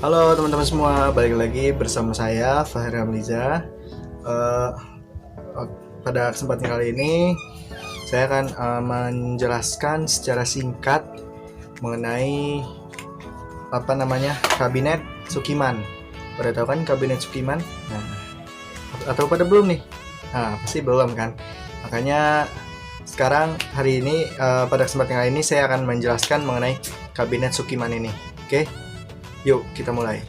Halo teman-teman semua, balik lagi bersama saya Fahri Hamliza. Eh, Pada kesempatan kali ini saya akan menjelaskan secara singkat mengenai kabinet Sukiman. Pada tahu kan kabinet Sukiman? Nah, atau pada belum nih? Nah, pasti belum kan? Makanya sekarang hari ini pada kesempatan kali ini saya akan menjelaskan mengenai kabinet Sukiman ini. Oke? Yuk kita mulai.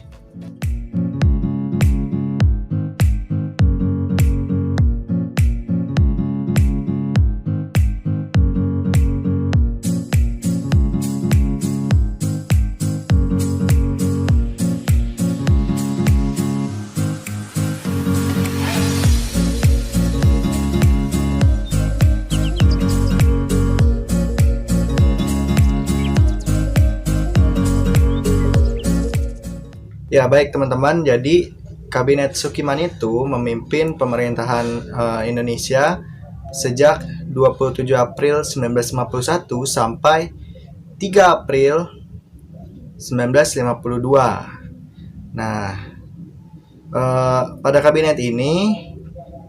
Ya baik teman-teman, jadi Kabinet Sukiman itu memimpin pemerintahan Indonesia sejak 27 April 1951 sampai 3 April 1952. Nah, pada kabinet ini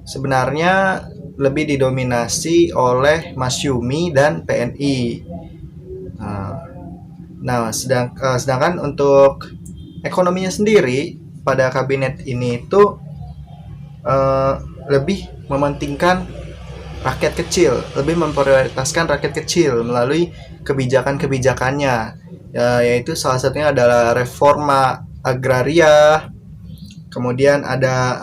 sebenarnya lebih didominasi oleh Masyumi dan PNI. Sedangkan untuk ekonominya sendiri pada kabinet ini itu lebih mementingkan rakyat kecil, lebih memprioritaskan rakyat kecil melalui kebijakan-kebijakannya, yaitu salah satunya adalah reforma agraria, kemudian ada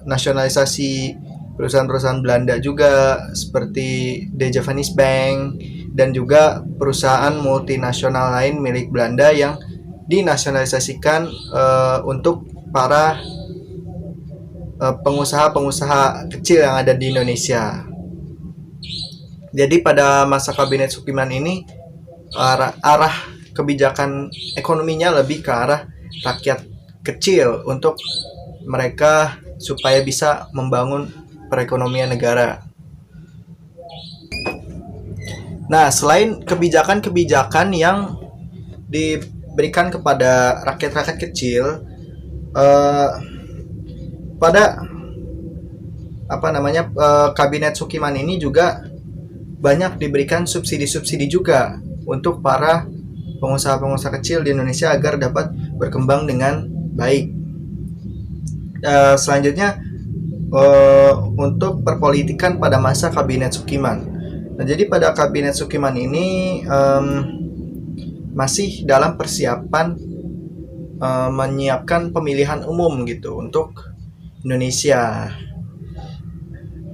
nasionalisasi perusahaan-perusahaan Belanda juga seperti De Javanese Bank, dan juga perusahaan multinasional lain milik Belanda yang dinasionalisasikan untuk para pengusaha-pengusaha kecil yang ada di Indonesia. Jadi pada masa kabinet Sukiman ini arah kebijakan ekonominya lebih ke arah rakyat kecil untuk mereka supaya bisa membangun perekonomian negara. Nah, selain kebijakan-kebijakan yang diberikan kepada rakyat-rakyat kecil, pada kabinet Sukiman ini juga banyak diberikan subsidi-subsidi juga untuk para pengusaha-pengusaha kecil di Indonesia agar dapat berkembang dengan baik. Selanjutnya untuk perpolitikan pada masa kabinet Sukiman. Nah, jadi pada kabinet Sukiman ini masih dalam persiapan menyiapkan pemilihan umum gitu untuk Indonesia.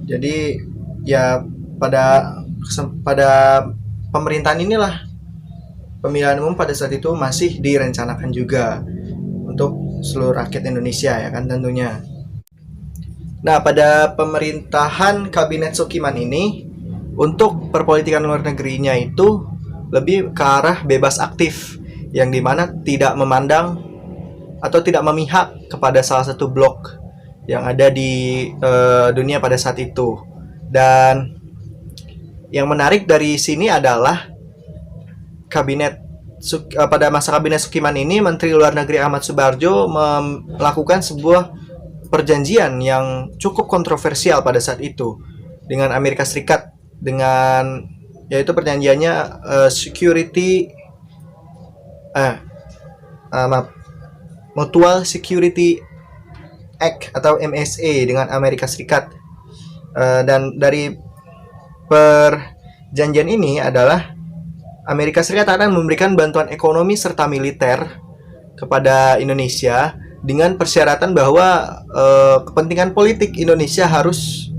Jadi ya pada pemerintahan inilah pemilihan umum pada saat itu masih direncanakan juga untuk seluruh rakyat Indonesia ya kan tentunya. Nah, pada pemerintahan kabinet Sukiman ini untuk perpolitikan luar negerinya itu lebih ke arah bebas aktif, yang dimana tidak memandang atau tidak memihak kepada salah satu blok yang ada di dunia pada saat itu. Dan yang menarik dari sini adalah pada masa kabinet Sukiman ini Menteri Luar Negeri Ahmad Subarjo melakukan sebuah perjanjian yang cukup kontroversial pada saat itu dengan Amerika Serikat, dengan yaitu perjanjiannya Mutual Security Act atau MSA dengan Amerika Serikat. Dan dari perjanjian ini adalah Amerika Serikat akan memberikan bantuan ekonomi serta militer kepada Indonesia dengan persyaratan bahwa kepentingan politik Indonesia harus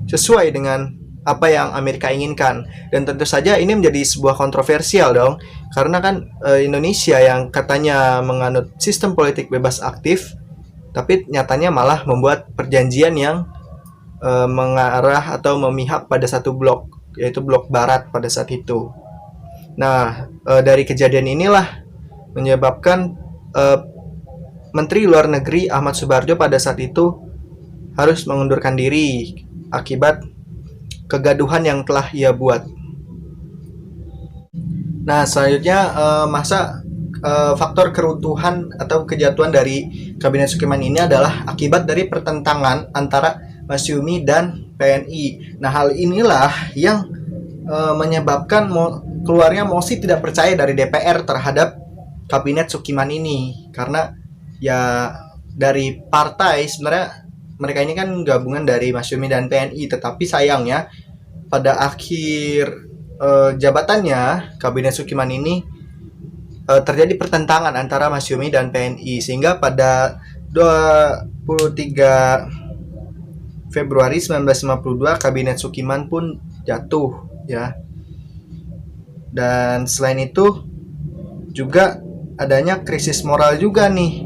sesuai dengan apa yang Amerika inginkan. Dan tentu saja ini menjadi sebuah kontroversial dong, karena kan Indonesia yang katanya menganut sistem politik bebas aktif, tapi nyatanya malah membuat perjanjian yang mengarah atau memihak pada satu blok, yaitu blok barat pada saat itu. Nah, dari kejadian inilah menyebabkan Menteri Luar Negeri Ahmad Subarjo pada saat itu harus mengundurkan diri akibat kegaduhan yang telah ia buat. Nah, selanjutnya masa faktor keruntuhan atau kejatuhan dari Kabinet Sukiman ini adalah akibat dari pertentangan antara Masyumi dan PNI. Nah, hal inilah yang menyebabkan keluarnya mosi tidak percaya dari DPR terhadap Kabinet Sukiman ini, karena ya dari partai sebenarnya mereka ini kan gabungan dari Masyumi dan PNI, tetapi sayangnya pada akhir jabatannya Kabinet Sukiman ini terjadi pertentangan antara Masyumi dan PNI, sehingga pada 23 Februari 1952 Kabinet Sukiman pun jatuh ya. Dan selain itu juga adanya krisis moral juga nih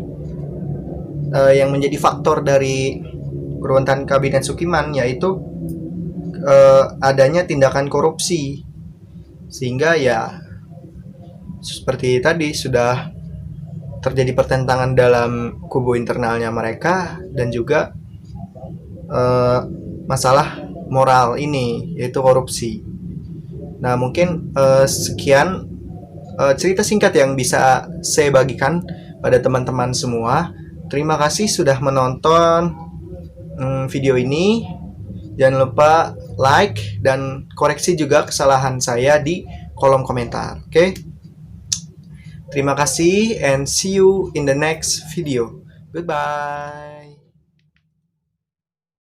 yang menjadi faktor dari peruntuhan Kabinet Sukiman, yaitu adanya tindakan korupsi, sehingga ya seperti tadi sudah terjadi pertentangan dalam kubu internalnya mereka, dan juga masalah moral ini yaitu korupsi. Nah, mungkin sekian cerita singkat yang bisa saya bagikan pada teman-teman semua. Terima kasih sudah menonton video ini. Jangan lupa like dan koreksi juga kesalahan saya di kolom komentar. Oke? Terima kasih and see you in the next video. Goodbye.